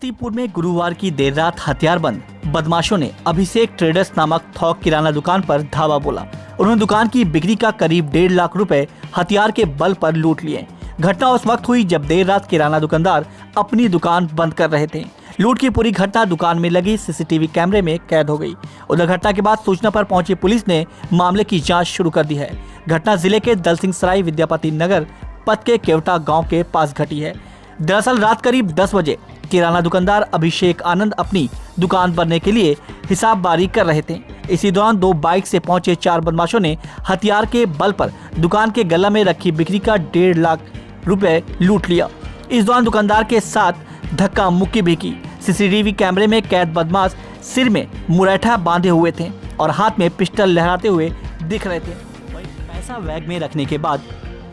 समस्तीपुर में गुरुवार की देर रात हथियारबंद बदमाशों ने अभिषेक ट्रेडर्स नामक थोक किराना दुकान पर धावा बोला। उन्होंने दुकान की बिक्री का करीब 1.5 लाख रुपए हथियार के बल पर लूट लिए। घटना उस वक्त हुई जब देर रात किराना दुकानदार अपनी दुकान बंद कर रहे थे। लूट की पूरी घटना दुकान में लगी सीसीटीवी कैमरे में कैद हो गई। उधर घटना के बाद सूचना पर पहुंची पुलिस ने मामले की जांच शुरू कर दी है। घटना जिले के दलसिंह सराय विद्यापति नगर पथ के केवटा गांव के पास घटी है। दरअसल रात करीब 10 बजे किराना दुकानदार अभिषेक आनंद अपनी दुकान भरने के लिए हिसाबबारी कर रहे थे। इसी दौरान 2 बाइक से पहुंचे 4 बदमाशों ने हथियार के बल पर दुकान के गला में रखी बिक्री का 1.5 लाख रुपए लूट लिया। इस दौरान दुकानदार के साथ धक्का मुक्की भी की। सीसीटीवी कैमरे में कैद बदमाश सिर में मुरैठा बांधे हुए थे और हाथ में पिस्टल लहराते हुए दिख रहे थे। पैसा बैग में रखने के बाद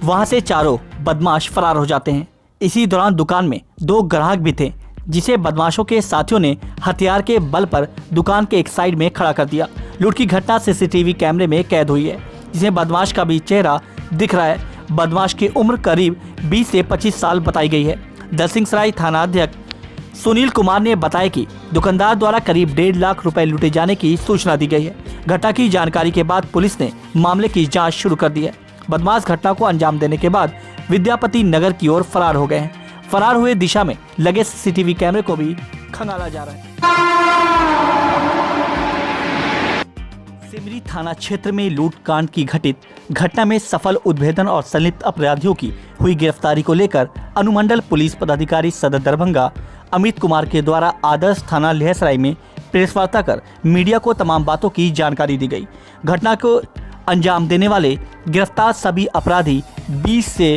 वहां से चारों बदमाश फरार हो जाते हैं। इसी दौरान दुकान में 2 ग्राहक भी थे, जिसे बदमाशों के साथियों ने हथियार के बल पर दुकान के एक साइड में खड़ा कर दिया। लूट की घटना सीसीटीवी कैमरे में कैद हुई है, जिसमें बदमाश का भी चेहरा दिख रहा है। बदमाश की उम्र करीब 20 से 25 साल बताई गई है। दलसिंह सराय थाना अध्यक्ष सुनील कुमार ने बताया कि दुकानदार द्वारा करीब 1.5 लाख रुपए लूटे जाने की सूचना दी गई है। घटना की जानकारी के बाद पुलिस ने मामले की जाँच शुरू कर दी है। बदमाश घटना को अंजाम देने के बाद विद्यापति नगर की ओर फरार हो गए हैं। फरार हुए दिशा में लगे सीसीटीवी कैमरे को भी खंगाला जा रहा है। सिमरी थाना क्षेत्र में लूट कांड की घटित घटना में सफल उद्भेदन और संलिप्त अपराधियों की हुई गिरफ्तारी को लेकर अनुमंडल पुलिस पदाधिकारी सदर दरभंगा अमित कुमार के द्वारा आदर्श थाना लहसराय में प्रेस वार्ता कर मीडिया को तमाम बातों की जानकारी दी गई। घटना को अंजाम देने वाले गिरफ्तार सभी अपराधी 20 से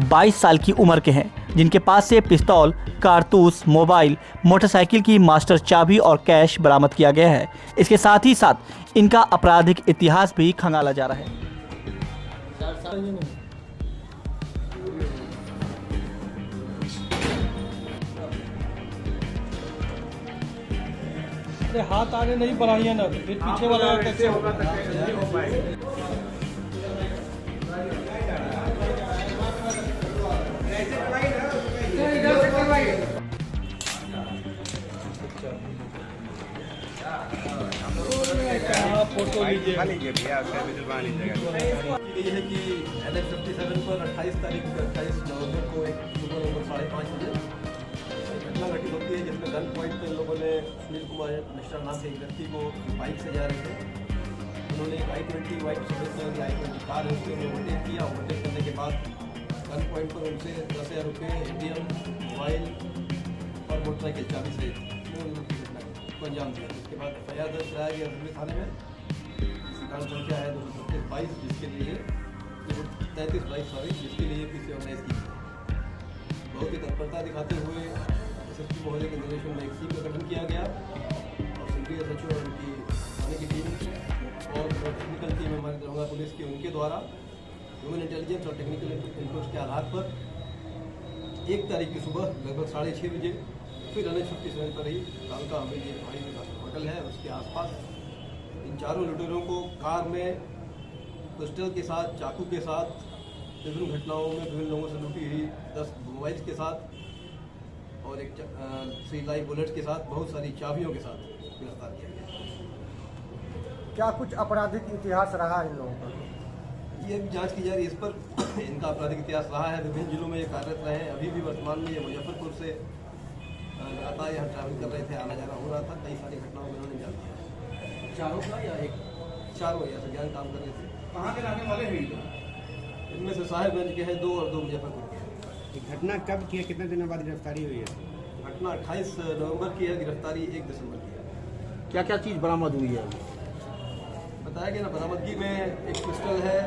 22 साल की उम्र के हैं, जिनके पास से पिस्तौल, कारतूस, मोबाइल, मोटरसाइकिल की मास्टर चाबी और कैश बरामद किया गया है। इसके साथ ही साथ इनका आपराधिक इतिहास भी खंगाला जा रहा है। हाथ आगे नहीं बढ़ाइए ना, फिर पीछे वाला कैसे होगा? फोटो लीजिए भैया, ये है कि NH-57 पर 28 नवंबर को एक सुबह 5:30 बजे घटना घटित होती है, जिसमें गन पॉइंट पे लोगों ने सुनील कुमार मिश्रा नाम के एक व्यक्ति को बाइक से जा रहे थे। उन्होंने एक I-20 वाइट सफेद कलर की I-20 कार है, उसके ओवरटेक किया। ओवरटेक करने के बाद गन पॉइंट पर उनसे 10,000 रुपये, ATM, मोबाइल और मोटरसाइकिल चाबी से को अंजाम दिया। उसके बाद FIR दर्ज कराया गया सिमरी थाने में। इसी कांड संख्या है 237-22, जिसके लिए 233-22 जिसके लिए पीसी ऑर्गेनाइज की। बहुत ही तत्परता दिखाते हुए SSP महोदय के निर्देशन में एक टीम का गठन किया गया और सिमरी SHO और उनकी थाने की टीम और टेक्निकल टीम हमारे दरभंगा पुलिस की, उनके द्वारा ह्यूमन इंटेलिजेंस और टेक्निकल इनपुट्स के आधार पर 1 तारीख की सुबह लगभग 6:30 बजे फिर NH-57 पर ही कालका में ये भाई होटल है, उसके आसपास इन चारों लुटेरों को कार में पिस्टल के साथ, चाकू के साथ, विभिन्न घटनाओं में विभिन्न लोगों से लूटी हुई 10 मोबाइल्स के साथ और एक 3 लाइव बुलेट्स के साथ, बहुत सारी चाबियों के साथ गिरफ्तार किया गया। क्या कुछ आपराधिक इतिहास रहा है इन लोगों का? ये भी जांच की जा रही है इस पर। इनका आपराधिक इतिहास रहा है, विभिन्न जिलों में ये कार्यरत रहे हैं। अभी भी वर्तमान में ये मुजफ्फरपुर से आता यहाँ ट्रैवल कर रहे थे, आना जाना हो रहा था। कई सारी घटनाओं में उन्होंने जान दिया। चारों का या एक? चारों या सज्ञान काम कर रहे थे। कहाँ के रहने वाले हैं? इनमें से साहिबगंज के हैं 2 और 2 मुजफ्फरपुर के। घटना कब की है, कितने दिनों बाद गिरफ्तारी हुई है? घटना 28 नवंबर की है, गिरफ्तारी 1 दिसंबर की है। क्या क्या चीज़ बरामद हुई है? बताया गया ना, बरामदगी में एक पिस्टल है,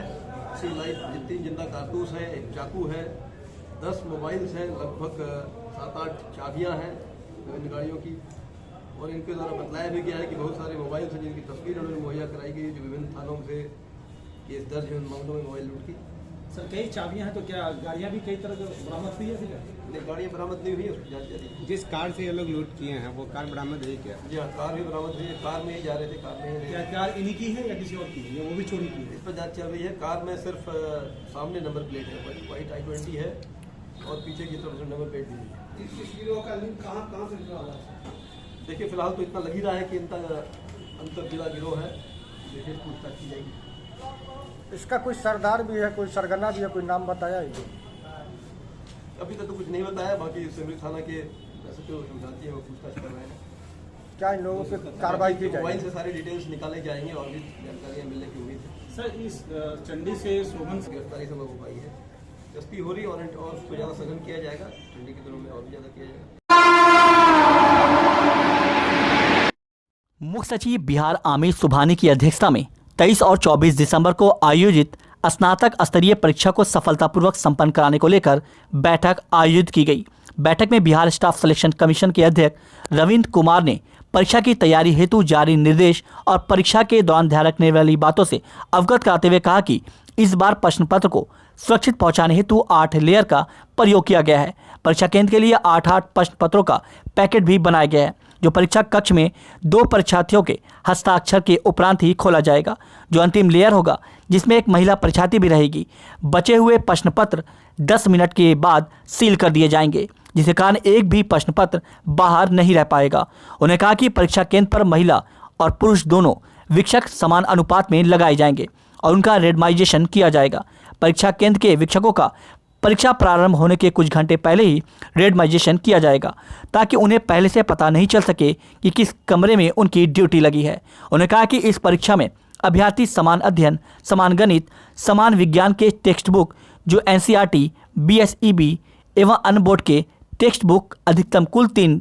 3 लाइव जिंदा कारतूस है, एक चाकू है, 10 मोबाइल्स हैं, लगभग 7-8 चाबियाँ हैं विभिन्न गाड़ियों की। और इनके द्वारा बतलाया भी गया है कि बहुत सारे मोबाइल्स हैं जिनकी तस्वीर उन्होंने मुहैया कराई गई, जो विभिन्न थानों से केस दर्ज है उन मामलों में मोबाइल लूट की। सर कई चाबियां हैं, तो क्या गाड़ियां भी कई तरह की बरामद हुई है? नहीं, गाड़ियाँ बरामद नहीं हुई है, उसकी जाँच जारी है। जिस कार से ये लोग लूट किए हैं वो कार बरामद हुई क्या? जी हाँ, कार भी बरामद हुई है। कार में ही जा रहे थे, कार में ही। क्या कार इन्हीं की है या किसी और की है, या वो भी चोरी की है? इस पर जाँच चल रही है। कार में सिर्फ सामने नंबर प्लेट है, वाइट I-20 है और पीछे की तरफ नंबर प्लेट भी नहीं है। इस गिरोह का लिंक कहाँ कहाँ से जुड़ा हुआ है? देखिए फिलहाल तो इतना लग ही रहा है कि इनका अंतर जिला गिरोह है, विशेष पूछताछ की जाएगी। इसका कोई सरदार भी है, कोई सरगना भी है, कोई नाम बताया है? अभी तक तो कुछ नहीं बताया, बाकी सिमरी थाना के SHO समझाती है, वो पूछताछ कर रहे हैं। क्या इन लोगों पे कार्रवाई की मोबाइल जाएगी? से सारी डिटेल्स निकाले जाएंगे और भी जानकारियाँ मिलने की उम्मीद है। सर, इस चंडी से शोभन गिरफ्तारी संभव हो पाई है, गश्ती हो रही और उसको ज़्यादा सघन किया जाएगा, ठंडी के दिनों में और भी ज़्यादा किया जाएगा। मुख्य सचिव बिहार आमिर सुबहानी की अध्यक्षता में 23 और 24 दिसंबर को आयोजित स्नातक स्तरीय परीक्षा को सफलतापूर्वक संपन्न कराने को लेकर बैठक आयोजित की गई। बैठक में बिहार स्टाफ सिलेक्शन कमीशन के अध्यक्ष रविंद्र कुमार ने परीक्षा की तैयारी हेतु जारी निर्देश और परीक्षा के दौरान ध्यान रखने वाली बातों से अवगत कराते हुए कहा कि इस बार प्रश्न पत्र को सुरक्षित पहुंचाने हेतु 8 लेयर का प्रयोग किया गया है। परीक्षा केंद्र के लिए 8 प्रश्न पत्रों का पैकेट भी बनाया गया है, जो परीक्षा कक्ष में 2 परीक्षार्थियों के हस्ताक्षर के उपरांत ही खोला जाएगा। जो अंतिम लेयर होगा, जिसमें एक महिला परीक्षार्थी भी रहेगी। बचे हुए प्रश्न पत्र 10 मिनट के बाद सील कर दिए जाएंगे, जिसके कारण एक भी प्रश्न पत्र बाहर नहीं रह पाएगा। उन्होंने कहा कि परीक्षा केंद्र पर महिला और पुरुष दोनों वीक्षक समान अनुपात में लगाए जाएंगे और उनका रेंडमाइजेशन किया जाएगा। परीक्षा केंद्र के वीक्षकों का परीक्षा प्रारंभ होने के कुछ घंटे पहले ही रेंडमाइजेशन किया जाएगा, ताकि उन्हें पहले से पता नहीं चल सके कि किस कमरे में उनकी ड्यूटी लगी है। उन्होंने कहा कि इस परीक्षा में अभ्यर्थी समान अध्ययन, समान गणित, समान विज्ञान के टेक्स्ट बुक जो NCERT, BSEB एवं अन्य बोर्ड के टेक्स्ट बुक अधिकतम कुल 3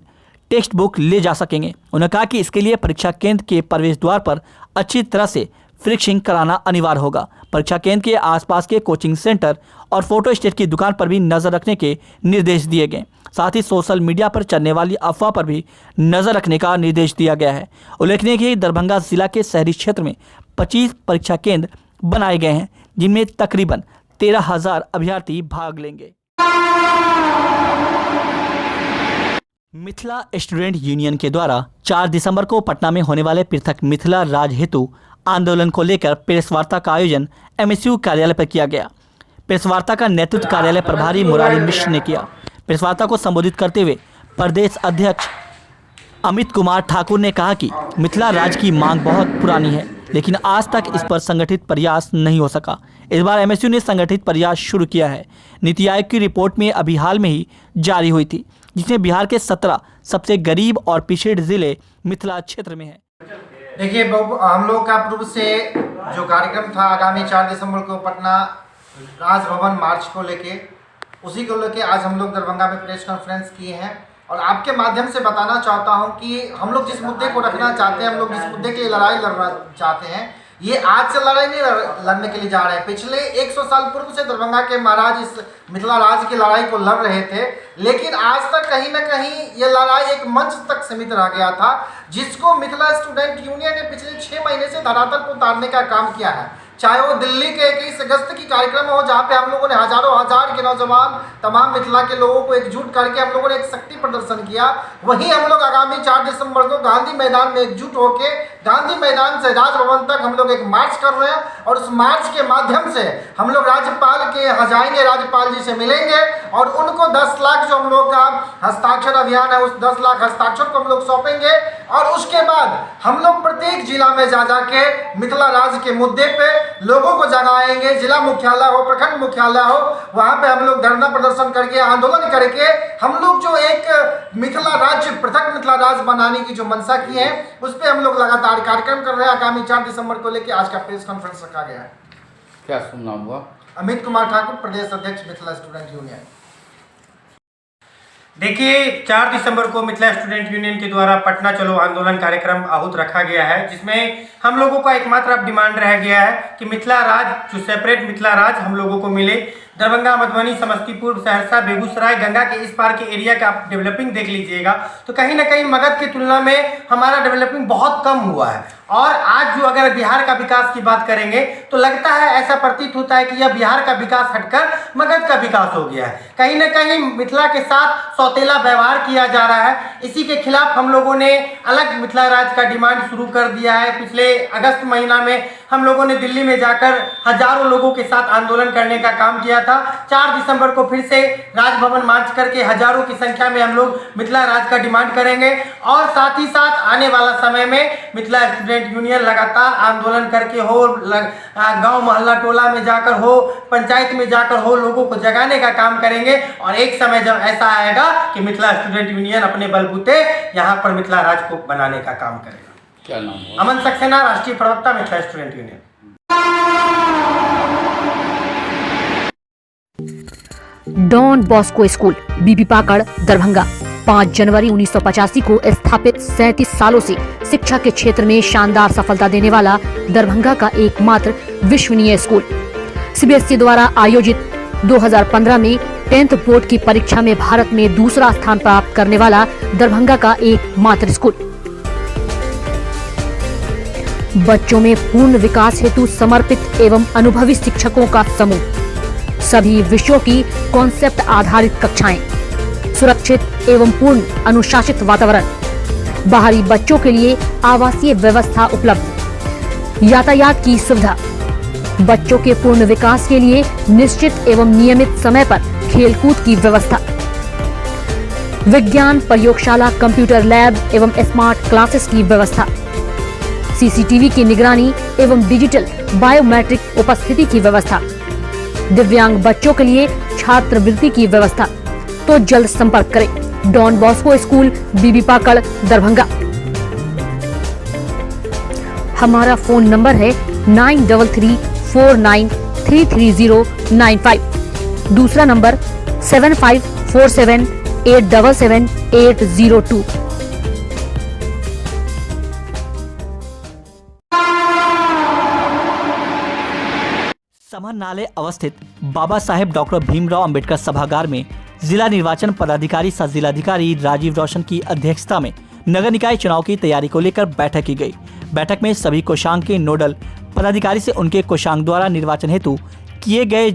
टेक्स्ट बुक ले जा सकेंगे। उन्होंने कहा कि इसके लिए परीक्षा केंद्र के प्रवेश द्वार पर अच्छी तरह से फिक्सिंग कराना अनिवार्य होगा। परीक्षा केंद्र के आसपास के कोचिंग सेंटर और फोटो स्टेट की दुकान पर भी नजर रखने के निर्देश दिए गए। साथ ही सोशल मीडिया पर चलने वाली अफवाह पर भी नजर रखने का निर्देश दिया गया है। उल्लेखनीय कि दरभंगा जिला के शहरी क्षेत्र में 25 परीक्षा केंद्र बनाए गए हैं, जिनमें तकरीबन 13,000 अभ्यर्थी भाग लेंगे। मिथिला स्टूडेंट यूनियन के द्वारा 4 दिसंबर को पटना में होने वाले पृथक मिथिला राज हेतु आंदोलन को लेकर प्रेस वार्ता का आयोजन MSU कार्यालय पर किया गया। प्रेस वार्ता का नेतृत्व कार्यालय प्रभारी मुरारी मिश्र ने किया। प्रेस वार्ता को संबोधित करते हुए प्रदेश अध्यक्ष अमित कुमार ठाकुर ने कहा कि मिथिला राज की मांग बहुत पुरानी है, लेकिन आज तक इस पर संगठित प्रयास नहीं हो सका। इस बार MSU ने संगठित प्रयास शुरू किया है। नीति आयोग की रिपोर्ट में अभी हाल में ही जारी हुई थी, जिसमें बिहार के 17 सबसे गरीब और पिछड़े जिले मिथिला क्षेत्र में है। देखिए, हम लोग का पूर्व से जो कार्यक्रम था आगामी 4 दिसंबर को पटना राजभवन मार्च को लेके, उसी को लेके आज हम लोग दरभंगा में प्रेस कॉन्फ्रेंस किए हैं और आपके माध्यम से बताना चाहता हूं कि हम लोग जिस मुद्दे को रखना चाहते हैं, हम लोग जिस मुद्दे के लिए लड़ाई लड़ना चाहते हैं, ये आज से लड़ाई नहीं लड़ने के लिए जा रहे हैं। पिछले 100 साल पूर्व से दरभंगा के महाराज इस मिथिला राज की लड़ाई को लड़ रहे थे, लेकिन आज तक कहीं ना कहीं ये लड़ाई एक मंच तक सीमित रह गया था, जिसको मिथिला स्टूडेंट यूनियन ने पिछले 6 महीने से धरातल पर उतारने का काम किया है। चाहे वो दिल्ली के 21 अगस्त की कार्यक्रम हो, जहाँ पे हम लोगों ने हजारों हजार के नौजवान तमाम मिथिला के लोगों को एकजुट करके हम लोगों ने एक शक्ति प्रदर्शन किया, वहीं हम लोग आगामी 4 दिसंबर को गांधी मैदान में एकजुट होकर गांधी मैदान से राजभवन तक हम लोग एक मार्च कर रहे हैं और उस मार्च के माध्यम से हम लोग राज्यपाल के यहाँ जाएंगे, राज्यपाल जी से मिलेंगे और उनको 10 लाख जो हम लोग का हस्ताक्षर अभियान है, उस 10 लाख हस्ताक्षर को हम लोग सौंपेंगे और उसके बाद हम लोग प्रत्येक जिला में जा जाके मिथिला राज के मुद्दे पे लोगों को जगाएंगे। जिला मुख्यालय हो, प्रखंड मुख्यालय हो, वहाँ पे हम लोग धरना प्रदर्शन करके आंदोलन करके हम लोग जो एक मिथिला राज्य, पृथक मिथिला राज बनाने की जो मंशा की है, उस पर हम लोग लगातार कार्यक्रम कर रहे हैं। आगामी 4 दिसंबर को लेकर आज का प्रेस कॉन्फ्रेंस रखा गया है। क्या सुनना हुआ? अमित कुमार ठाकुर, प्रदेश अध्यक्ष मिथिला स्टूडेंट यूनियन। देखिए, 4 दिसंबर को मिथिला स्टूडेंट यूनियन के द्वारा पटना चलो आंदोलन कार्यक्रम आहूत रखा गया है, जिसमें हम लोगों का एकमात्र अब डिमांड रह गया है कि मिथिला राज, जो सेपरेट मिथिला राज हम लोगों को मिले। दरभंगा, मधुबनी, समस्तीपुर, सहरसा, बेगूसराय, गंगा के इस पार के एरिया का आप डेवलपिंग देख लीजिएगा तो कहीं ना कहीं मगध की तुलना में हमारा डेवलपिंग बहुत कम हुआ है। और आज जो अगर बिहार का विकास की बात करेंगे तो लगता है, ऐसा प्रतीत होता है कि यह बिहार का विकास हटकर मगध का विकास हो गया है। कहीं ना कहीं मिथिला के साथ सौतेला व्यवहार किया जा रहा है। इसी के खिलाफ हम लोगों ने अलग मिथिला राज का डिमांड शुरू कर दिया है। पिछले अगस्त महीना में हम लोगों ने दिल्ली में जाकर हजारों लोगों के साथ आंदोलन करने का काम किया था। 4 दिसंबर को फिर से राजभवन मार्च करके हजारों की संख्या में हम लोग मिथिला राज का डिमांड करेंगे और साथ ही साथ आने वाला समय में मिथिला स्टूडेंट यूनियन लगातार आंदोलन करके हो, गांव मोहल्ला टोला में जाकर हो, पंचायत में जाकर हो, लोगों को जगाने का काम करेंगे और एक समय जब ऐसा आएगा कि मिथिला स्टूडेंट यूनियन अपने बलबूते यहाँ पर मिथिला राज को बनाने का काम करेगा। क्या नाम है? अमन सक्सेना, राष्ट्रीय प्रवक्ता, Mithila student union. Don Bosco school, Bibi Pakad, Darbhanga. 5 जनवरी 1985 को स्थापित 37 सालों से शिक्षा के क्षेत्र में शानदार सफलता देने वाला दरभंगा का एकमात्र विश्वसनीय स्कूल। सीबीएसई द्वारा आयोजित 2015 में 10th बोर्ड की परीक्षा में भारत में दूसरा स्थान प्राप्त करने वाला दरभंगा का एकमात्र स्कूल। बच्चों में पूर्ण विकास हेतु समर्पित एवं अनुभवी शिक्षकों का समूह, सभी विषयों की कॉन्सेप्ट आधारित कक्षाएं, सुरक्षित एवं पूर्ण अनुशासित वातावरण, बाहरी बच्चों के लिए आवासीय व्यवस्था उपलब्ध, यातायात की सुविधा, बच्चों के पूर्ण विकास के लिए निश्चित एवं नियमित समय पर खेलकूद की व्यवस्था, विज्ञान प्रयोगशाला, कंप्यूटर लैब एवं स्मार्ट क्लासेस की व्यवस्था, सीसीटीवी की निगरानी एवं डिजिटल बायोमेट्रिक उपस्थिति की व्यवस्था, दिव्यांग बच्चों के लिए छात्रवृत्ति की व्यवस्था। तो जल्द संपर्क करें don Bosco school, Bibi Pakad, Darbhanga. हमारा फोन नंबर है 9334933095। दूसरा नंबर 7547877802। समाहरणालय अवस्थित बाबा साहेब डॉक्टर भीमराव अंबेडकर सभागार में जिला निर्वाचन पदाधिकारी सह जिलाधिकारी राजीव रोशन की अध्यक्षता में नगर निकाय चुनाव की तैयारी को लेकर बैठक की गई। बैठक में सभी कोषांग के नोडल पदाधिकारी से उनके कोषांग द्वारा निर्वाचन हेतु किए गए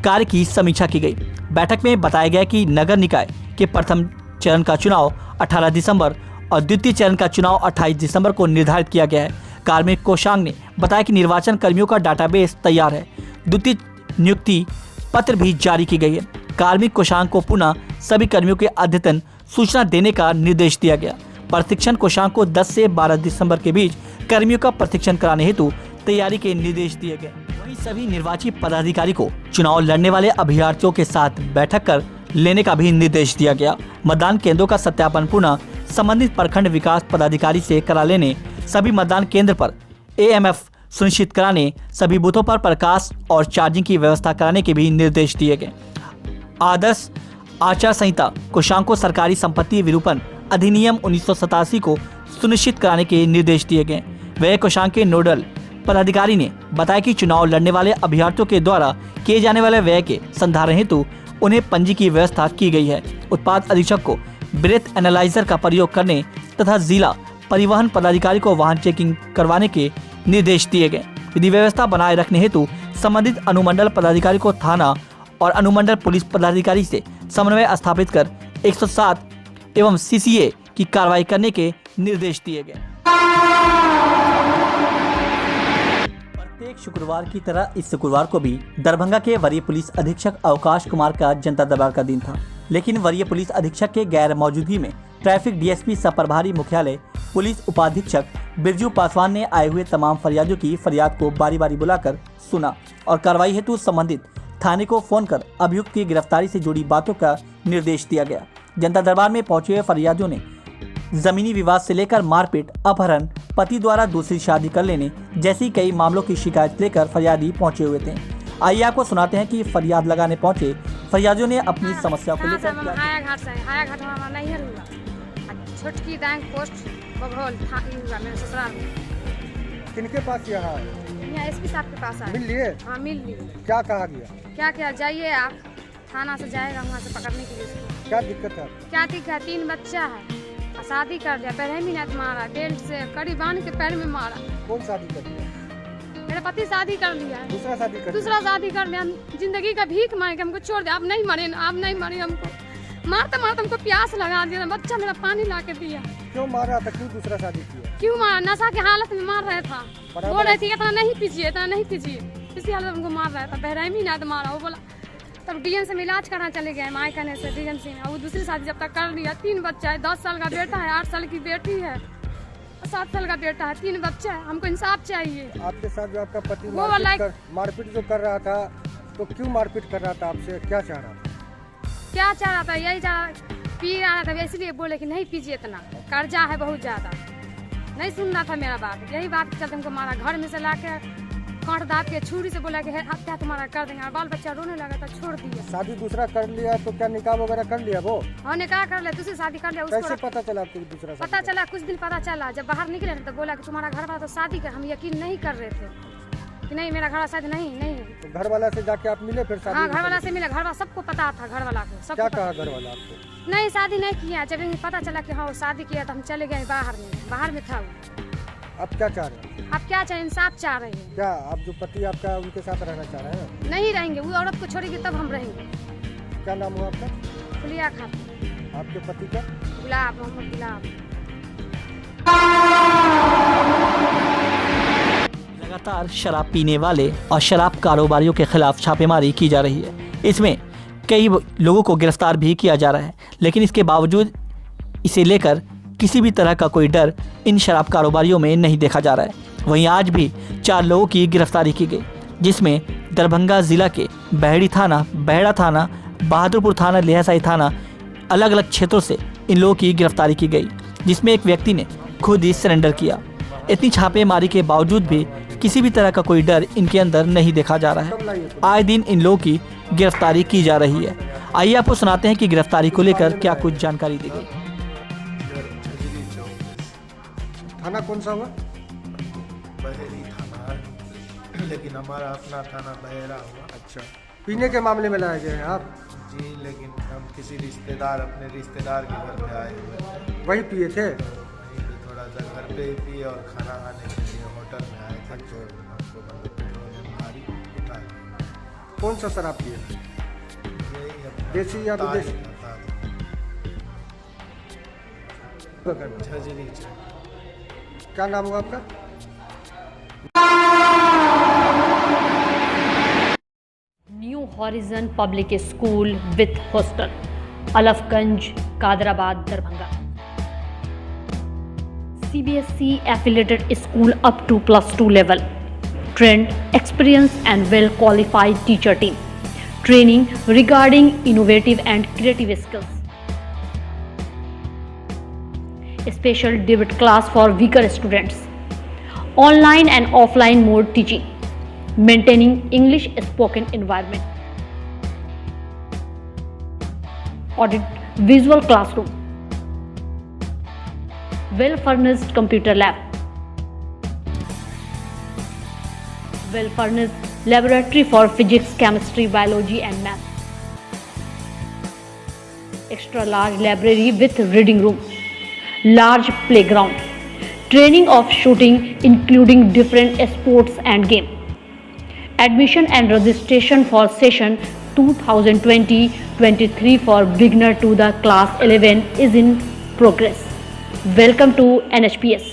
कार्य की समीक्षा की गई। बैठक में बताया गया कि नगर निकाय के प्रथम चरण का चुनाव 18 दिसंबर और द्वितीय चरण का चुनाव 28 दिसंबर को निर्धारित किया गया है। कार्मिक कोषांग ने बताया कि निर्वाचन कर्मियों का डाटाबेस तैयार है, द्वितीय नियुक्ति पत्र भी जारी की गई है। कार्मिक कोषांग को पुनः सभी कर्मियों के अद्यतन सूचना देने का निर्देश दिया गया। प्रशिक्षण कोषांग को 10 से 12 दिसंबर के बीच कर्मियों का प्रशिक्षण कराने हेतु तैयारी के निर्देश दिए गए। वहीं सभी निर्वाचित पदाधिकारी को चुनाव लड़ने वाले अभ्यर्थियों के साथ बैठक कर लेने का भी निर्देश दिया गया। मतदान केंद्रों का सत्यापन पुनः संबंधित प्रखंड विकास पदाधिकारी से करा लेने, सभी मतदान केंद्र पर AMF सुनिश्चित कराने, सभी बूथों पर प्रकाश और चार्जिंग की व्यवस्था कराने के भी निर्देश दिए गए। आदर्श आचार संहिता कोषांग को सरकारी संपत्ति विरूपण अधिनियम 1987 को सुनिश्चित कराने के निर्देश दिए गए। वह कोषांग के नोडल पदाधिकारी ने बताया कि चुनाव लड़ने वाले अभ्यर्थियों के द्वारा किए जाने वाले व्यय के संधारण हेतु उन्हें पंजी की व्यवस्था की गई है। उत्पाद अधीक्षक को ब्रेथ एनालाइजर का प्रयोग करने तथा जिला परिवहन पदाधिकारी को वाहन चेकिंग करवाने के निर्देश दिए गए। विधि व्यवस्था बनाए रखने हेतु संबंधित अनुमंडल पदाधिकारी को थाना और अनुमंडल पुलिस पदाधिकारी से समन्वय स्थापित कर 107 एवं CCA की कार्रवाई करने के निर्देश दिए गए। प्रत्येक शुक्रवार की तरह इस शुक्रवार को भी दरभंगा के वरीय पुलिस अधीक्षक अवकाश कुमार का जनता दरबार का दिन था, लेकिन वरीय पुलिस अधीक्षक के गैर मौजूदगी में ट्रैफिक DSP सह प्रभारी मुख्यालय पुलिस उपाधीक्षक बिरजू पासवान ने आए हुए तमाम फरियादियों की फरियाद को बारी बारी बुलाकर सुना और कार्रवाई हेतु संबंधित थाने को फोन कर अभियुक्त की गिरफ्तारी से जुड़ी बातों का निर्देश दिया गया। जनता दरबार में पहुंचे हुए फरियादियों ने जमीनी विवाद से लेकर मारपीट, अपहरण, पति द्वारा दूसरी शादी कर लेने जैसी कई मामलों की शिकायत लेकर फरियादी पहुंचे हुए थे। आइए आपको सुनाते हैं कि फरियाद लगाने पहुंचे फरियादियों ने अपनी समस्या को लेकर छोटकी बैंक पोस्ट बघौल हुआ मेरे ससुराल में। किनके पास यहाँ यहाँ SP साहब के पास आए। मिल लिए? हाँ मिल लिए। क्या कहा गया? क्या जाइए आप थाना से, जाएगा वहाँ से पकड़ने के लिए। क्या दिक्कत है? क्या दिक्कत है? 3 बच्चा है, शादी कर दिया, पहले मिनट मारा, बेल्ट से कड़ी बांध के पैर में मारा। कौन शादी कर दिया? मेरा पति शादी कर लिया है। दूसरा शादी कर लिया। जिंदगी का भीख मांगे हमको छोड़ दे, आप नहीं मरे, आप नहीं मरे हमको, मारते मारते हमको प्यास लगा दिया, बच्चा मेरा पानी ला के दिया। क्यों मार रहा था, क्यों दूसरा शादी किया? क्यों मारा? नशा की हालत में मार रहा था। बोल रही थी इतना नहीं पीजिए, इतना नहीं पीजिए, इसी हालत में हमको मार रहा था। बहरहमी ना मारा। वो बोला तब डीएम से इलाज करना चले गए, माँ कहने से डीएम से। वो दूसरी शादी जब तक कर लिया, 3 बच्चा है, 10 साल का बेटा है, 8 साल की बेटी है, 7 साल का बेटा है, 3 बच्चा है। हमको इंसाफ चाहिए। आपके साथ जो आपका पति वो वाला मारपीट जो कर रहा था, तो क्यों मारपीट कर रहा था आपसे, क्या चाह रहा था? क्या चाह रहा था? यही चाह पी रहा था, इसलिए बोले कि नहीं पीजिए, इतना कर्जा है बहुत ज्यादा। नहीं सुन रहा था मेरा बात, यही बात के चलते हमको मारा। घर में से लाके कांट दाब के छुरी से बोला कि हत्या तुम्हारा कर देंगे। और बाल बच्चा रोने लगा तो छोड़ दिया। शादी दूसरा कर लिया तो क्या निकाह वगैरह कर लिया वो? हाँ निकाह कर लिया, दूसरी शादी कर लिया। कैसे उसको पता चला आपको दूसरा शादी? पता चला, कुछ दिन पता चला। जब बाहर निकले तो बोला कि तुम्हारा घर वाला तो शादी कर। हम यकीन नहीं कर रहे थे कि नहीं मेरा घर वाला शादी नहीं है। तो घर वाला से जाके आप मिले फिर शादी? हाँ घर वाला से मिले। घर वाला सबको पता था, घर वाला को सब। क्या कहा घर वाला आपको? नहीं शादी नहीं किया। जब इन्हें पता चला कि हाँ वो शादी किया तो हम चले गए बाहर में था वो। आप क्या चाह रहे हैं? आप क्या चाहे? इंसाफ चाह रहे हैं। क्या आप जो पति आपका उनके साथ रहना चाह रहे हैं? नहीं रहेंगे, वो औरत को छोड़ेगी तब हम रहेंगे। क्या नाम हुआ आपका? फुलिया खातून। आपके पति का? गुलाब, मोहम्मद गुलाब। लगातार शराब पीने वाले और शराब कारोबारियों के खिलाफ छापेमारी की जा रही है। इसमें कई लोगों को गिरफ्तार भी किया जा रहा है, लेकिन इसके बावजूद इसे लेकर किसी भी तरह का कोई डर इन शराब कारोबारियों में नहीं देखा जा रहा है। वहीं आज भी 4 लोगों की गिरफ्तारी की गई, जिसमें दरभंगा जिला के बहड़ी थाना, बहड़ा थाना, बहादुरपुर थाना, लिहासाई थाना, अलग अलग क्षेत्रों से इन लोगों की गिरफ्तारी की गई, जिसमें एक व्यक्ति ने खुद ही सरेंडर किया। इतनी छापेमारी के बावजूद भी किसी भी तरह का कोई डर इनके अंदर नहीं देखा जा रहा है। आए दिन इन लोगों की गिरफ्तारी की जा रही है। आइए आपको सुनाते हैं कि गिरफ्तारी को लेकर क्या कुछ जानकारी दी गई। थाना कौन सा हुआ? बहेरी थाना, लेकिन हमारा अपना थाना बहेरा हुआ। अच्छा, पीने के मामले में लाए गए हैं आप? जी, लेकिन हम किसी अपने रिश्तेदार के घर पे आए हुए थे। वही पिए थे? वहीं पे थोड़ा सा घर पे ही पिए और खाना खाने के लिए होटल में आए थे। तो हमको पेट्रोल ने मारी, उठा लिया। कौन सा शराब पिए थे? यही अपना देसी या विदेशी? झजरी चाय। क्या नाम हुआ आपका? New horizon public school with hostel, Alafganj, Kadrabad, Darbhanga. CBSE affiliated school up to +2 level. Trained, experienced and well qualified teacher team. Training regarding innovative and creative skills. Special debit class for weaker students. Online and offline mode teaching. Maintaining English spoken environment. Audit visual classroom. Well furnished computer lab. Well furnished laboratory for physics, chemistry, biology and math. Extra large library with reading room. Large playground. Training of shooting including different sports and game. Admission and registration for session 2020-23 for beginner to the class 11 is in progress. Welcome to NHPS.